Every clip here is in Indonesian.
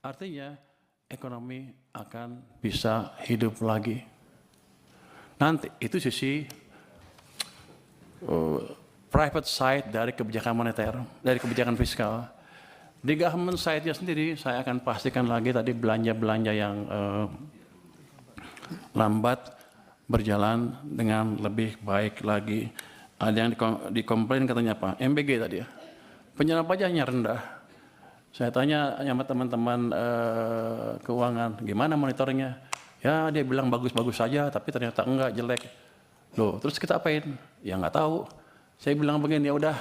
Artinya ekonomi akan bisa hidup lagi. Nanti itu sisi private side dari kebijakan moneter, dari kebijakan fiskal. Di government side-nya sendiri, saya akan pastikan lagi tadi belanja-belanja yang lambat berjalan dengan lebih baik lagi. Ada yang dikomplain katanya apa? MBG tadi ya. Penyerapan pajaknya rendah. Saya tanya sama teman-teman keuangan, gimana monitornya? Ya dia bilang bagus-bagus saja, tapi ternyata enggak, jelek. Loh, terus kita apain? Ya nggak tahu. Saya bilang begini, ya udah,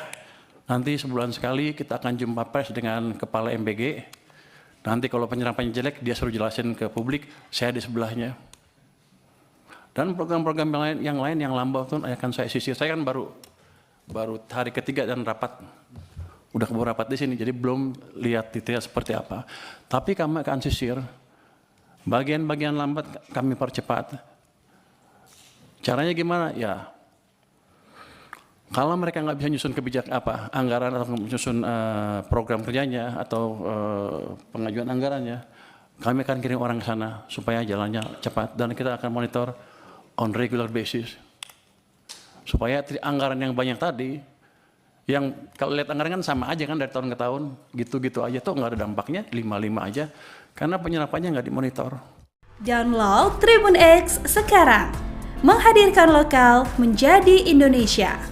nanti sebulan sekali kita akan jumpa pers dengan kepala MBG. Nanti kalau penyerapannya jelek, dia suruh jelasin ke publik, saya di sebelahnya. Dan program-program yang lain yang lambat itu akan saya sisir. Saya kan baru hari ketiga dan rapat. Udah keburu rapat di sini, jadi belum lihat detail seperti apa. Tapi kami akan sisir. Bagian-bagian lambat kami percepat. Caranya gimana? Ya, kalau mereka nggak bisa nyusun anggaran atau nyusun program kerjanya atau pengajuan anggarannya, kami akan kirim orang ke sana supaya jalannya cepat dan kita akan monitor on regular basis supaya anggaran yang banyak tadi, yang kalau lihat anggaran kan sama aja kan dari tahun ke tahun, gitu-gitu aja tuh nggak ada dampaknya, 55 aja karena penyerapannya nggak dimonitor. Download Tribun X sekarang, menghadirkan lokal menjadi Indonesia.